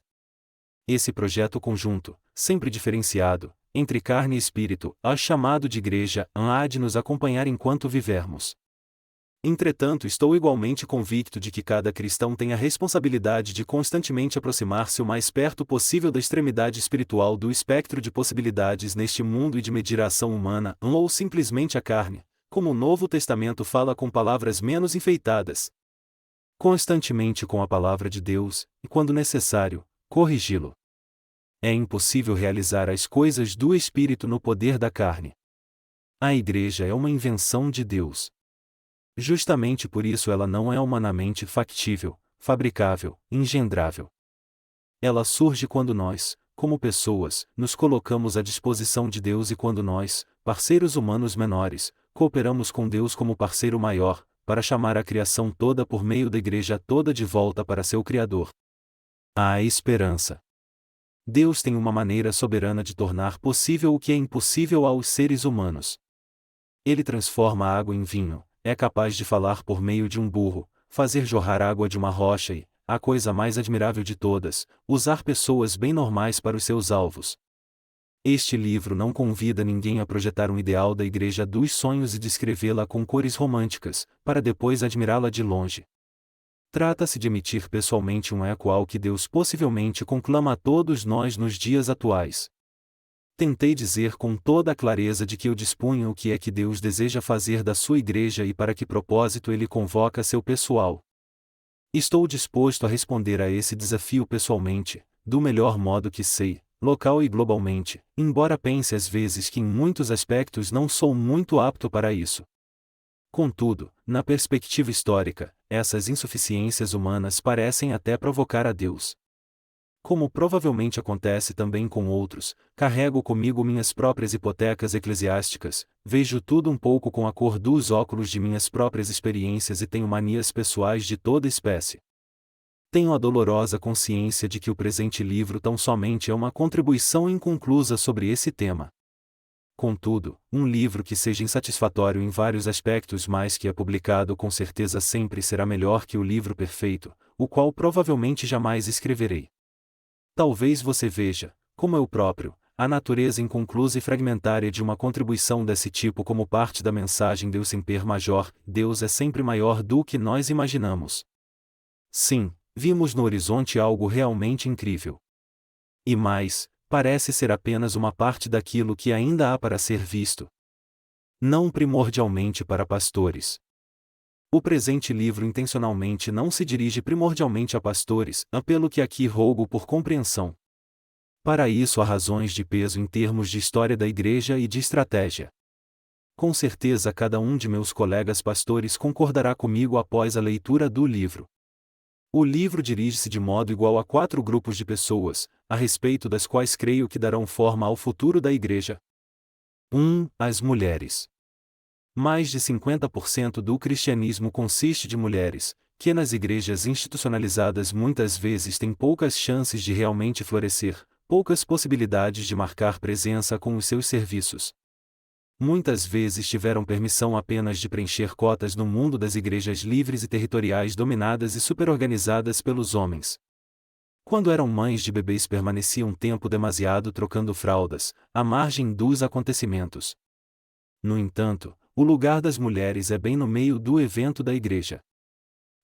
Esse projeto conjunto, sempre diferenciado, entre carne e espírito, chamado de igreja, há de nos acompanhar enquanto vivermos. Entretanto, estou igualmente convicto de que cada cristão tem a responsabilidade de constantemente aproximar-se o mais perto possível da extremidade espiritual do espectro de possibilidades neste mundo e de medir a ação humana, ou simplesmente a carne, como o Novo Testamento fala com palavras menos enfeitadas. Constantemente com a palavra de Deus, e quando necessário, corrigi-lo. É impossível realizar as coisas do Espírito no poder da carne. A Igreja é uma invenção de Deus. Justamente por isso ela não é humanamente factível, fabricável, engendrável. Ela surge quando nós, como pessoas, nos colocamos à disposição de Deus e quando nós, parceiros humanos menores, cooperamos com Deus como parceiro maior, para chamar a criação toda por meio da Igreja toda de volta para seu Criador. Há esperança. Deus tem uma maneira soberana de tornar possível o que é impossível aos seres humanos. Ele transforma a água em vinho, é capaz de falar por meio de um burro, fazer jorrar água de uma rocha e, a coisa mais admirável de todas, usar pessoas bem normais para os seus alvos. Este livro não convida ninguém a projetar um ideal da Igreja dos sonhos e descrevê-la com cores românticas, para depois admirá-la de longe. Trata-se de emitir pessoalmente um eco ao que Deus possivelmente conclama a todos nós nos dias atuais. Tentei dizer com toda a clareza de que eu dispunha o que é que Deus deseja fazer da sua Igreja e para que propósito Ele convoca seu pessoal. Estou disposto a responder a esse desafio pessoalmente, do melhor modo que sei, local e globalmente, embora pense às vezes que em muitos aspectos não sou muito apto para isso. Contudo, na perspectiva histórica, essas insuficiências humanas parecem até provocar a Deus. Como provavelmente acontece também com outros, carrego comigo minhas próprias hipotecas eclesiásticas, vejo tudo um pouco com a cor dos óculos de minhas próprias experiências e tenho manias pessoais de toda espécie. Tenho a dolorosa consciência de que o presente livro tão somente é uma contribuição inconclusa sobre esse tema. Contudo, um livro que seja insatisfatório em vários aspectos, mas que é publicado com certeza sempre será melhor que o livro perfeito, o qual provavelmente jamais escreverei. Talvez você veja, como eu próprio, a natureza inconclusa e fragmentária de uma contribuição desse tipo como parte da mensagem Deus Semper Major, Deus é sempre maior do que nós imaginamos. Sim, vimos no horizonte algo realmente incrível. E mais, parece ser apenas uma parte daquilo que ainda há para ser visto. Não primordialmente para pastores. O presente livro intencionalmente não se dirige primordialmente a pastores, pelo que aqui rogo por compreensão. Para isso há razões de peso em termos de história da Igreja e de estratégia. Com certeza cada um de meus colegas pastores concordará comigo após a leitura do livro. O livro dirige-se de modo igual a 4 grupos de pessoas, a respeito das quais creio que darão forma ao futuro da Igreja. 1. As mulheres. Mais de 50% do cristianismo consiste de mulheres, que nas igrejas institucionalizadas muitas vezes têm poucas chances de realmente florescer, poucas possibilidades de marcar presença com os seus serviços. Muitas vezes tiveram permissão apenas de preencher cotas no mundo das igrejas livres e territoriais dominadas e superorganizadas pelos homens. Quando eram mães de bebês permaneciam tempo demasiado trocando fraldas, à margem dos acontecimentos. No entanto, o lugar das mulheres é bem no meio do evento da Igreja.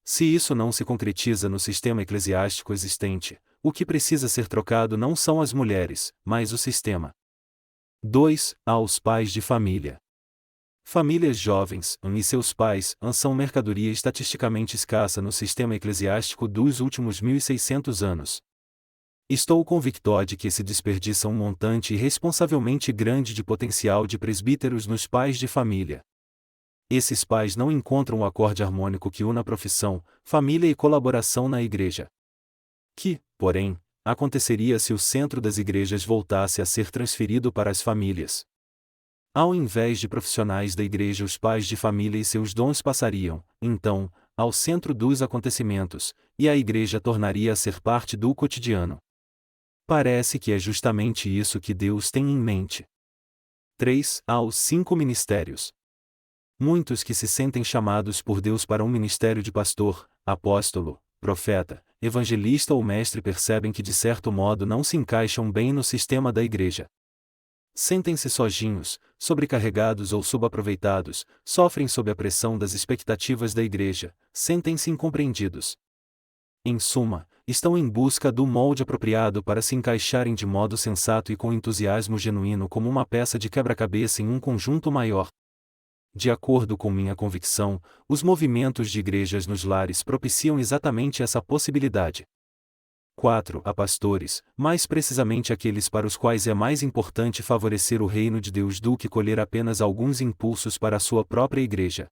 Se isso não se concretiza no sistema eclesiástico existente, o que precisa ser trocado não são as mulheres, mas o sistema. 2. Aos pais de família. Famílias jovens, e seus pais, são mercadoria estatisticamente escassa no sistema eclesiástico dos últimos 1600 anos. Estou convicto de que se desperdiça um montante irresponsavelmente grande de potencial de presbíteros nos pais de família. Esses pais não encontram o acorde harmônico que una profissão, família e colaboração na igreja. Que, porém, aconteceria se o centro das igrejas voltasse a ser transferido para as famílias? Ao invés de profissionais da igreja, os pais de família e seus dons passariam, então, ao centro dos acontecimentos, e a igreja tornaria a ser parte do cotidiano. Parece que é justamente isso que Deus tem em mente. 3. Aos 5 ministérios. Muitos que se sentem chamados por Deus para um ministério de pastor, apóstolo, profeta, evangelista ou mestre percebem que de certo modo não se encaixam bem no sistema da igreja. Sentem-se sozinhos, sobrecarregados ou subaproveitados, sofrem sob a pressão das expectativas da igreja, sentem-se incompreendidos. Em suma, estão em busca do molde apropriado para se encaixarem de modo sensato e com entusiasmo genuíno como uma peça de quebra-cabeça em um conjunto maior. De acordo com minha convicção, os movimentos de igrejas nos lares propiciam exatamente essa possibilidade. 4. A pastores, mais precisamente aqueles para os quais é mais importante favorecer o reino de Deus do que colher apenas alguns impulsos para a sua própria igreja.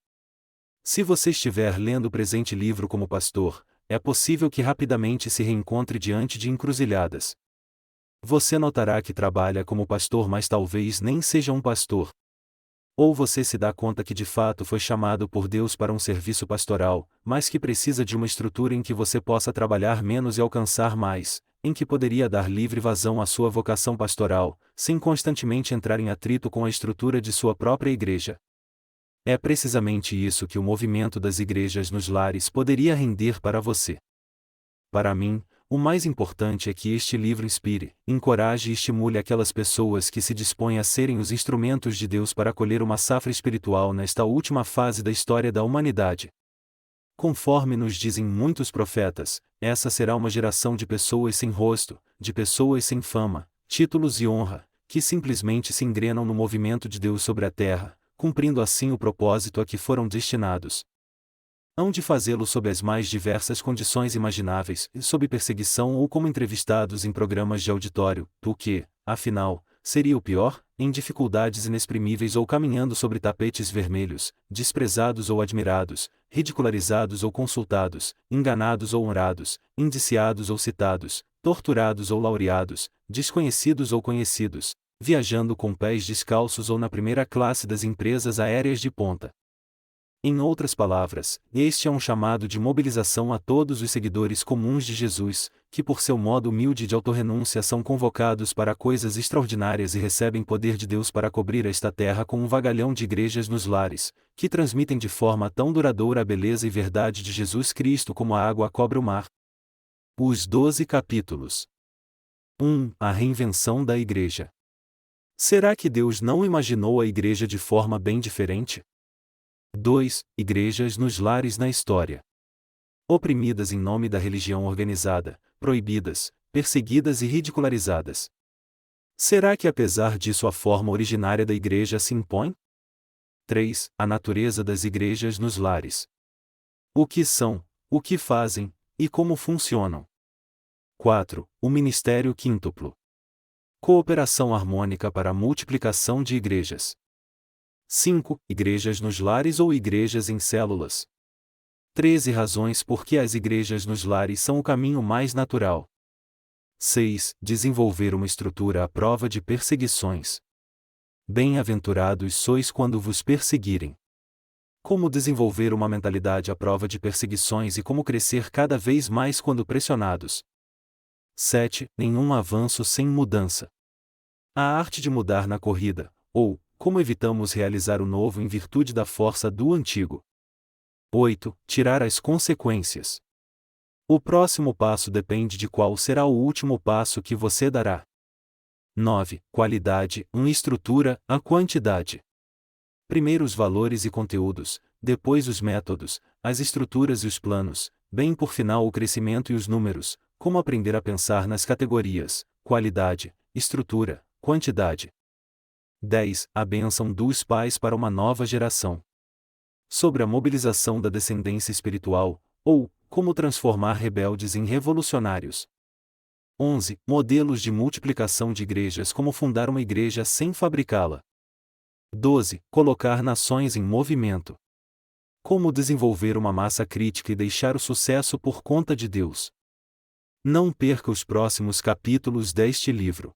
Se você estiver lendo o presente livro como pastor, é possível que rapidamente se reencontre diante de encruzilhadas. Você notará que trabalha como pastor, mas talvez nem seja um pastor. Ou você se dá conta que de fato foi chamado por Deus para um serviço pastoral, mas que precisa de uma estrutura em que você possa trabalhar menos e alcançar mais, em que poderia dar livre vazão à sua vocação pastoral, sem constantemente entrar em atrito com a estrutura de sua própria igreja. É precisamente isso que o movimento das igrejas nos lares poderia render para você. Para mim, o mais importante é que este livro inspire, encoraje e estimule aquelas pessoas que se dispõem a serem os instrumentos de Deus para colher uma safra espiritual nesta última fase da história da humanidade. Conforme nos dizem muitos profetas, essa será uma geração de pessoas sem rosto, de pessoas sem fama, títulos e honra, que simplesmente se engrenam no movimento de Deus sobre a terra, cumprindo assim o propósito a que foram destinados. Hão de fazê-lo sob as mais diversas condições imagináveis, sob perseguição ou como entrevistados em programas de auditório, o que, afinal, seria o pior, em dificuldades inexprimíveis ou caminhando sobre tapetes vermelhos, desprezados ou admirados, ridicularizados ou consultados, enganados ou honrados, indiciados ou citados, torturados ou laureados, desconhecidos ou conhecidos, viajando com pés descalços ou na primeira classe das empresas aéreas de ponta. Em outras palavras, este é um chamado de mobilização a todos os seguidores comuns de Jesus, que por seu modo humilde de autorrenúncia são convocados para coisas extraordinárias e recebem poder de Deus para cobrir esta terra com um vagalhão de igrejas nos lares, que transmitem de forma tão duradoura a beleza e verdade de Jesus Cristo como a água cobre o mar. Os 12 capítulos. 1. A reinvenção da igreja. Será que Deus não imaginou a igreja de forma bem diferente? 2. Igrejas nos lares na história. Oprimidas em nome da religião organizada, proibidas, perseguidas e ridicularizadas. Será que apesar disso a forma originária da igreja se impõe? 3. A natureza das igrejas nos lares. O que são, o que fazem, e como funcionam. 4. O ministério quíntuplo. Cooperação harmônica para a multiplicação de igrejas. 5. Igrejas nos lares ou igrejas em células. 13 razões por que as igrejas nos lares são o caminho mais natural. 6. Desenvolver uma estrutura à prova de perseguições. Bem-aventurados sois quando vos perseguirem. Como desenvolver uma mentalidade à prova de perseguições e como crescer cada vez mais quando pressionados. 7. Nenhum avanço sem mudança. A arte de mudar na corrida, ou, como evitamos realizar o novo em virtude da força do antigo. 8. Tirar as consequências. O próximo passo depende de qual será o último passo que você dará. 9. Qualidade, estrutura, a quantidade. Primeiro os valores e conteúdos, depois os métodos, as estruturas e os planos, bem por final o crescimento e os números, como aprender a pensar nas categorias, qualidade, estrutura, quantidade. 10. A bênção dos pais para uma nova geração. Sobre a mobilização da descendência espiritual, ou, como transformar rebeldes em revolucionários. 11. Modelos de multiplicação de igrejas, como fundar uma igreja sem fabricá-la. 12. Colocar nações em movimento. Como desenvolver uma massa crítica e deixar o sucesso por conta de Deus. Não perca os próximos capítulos deste livro.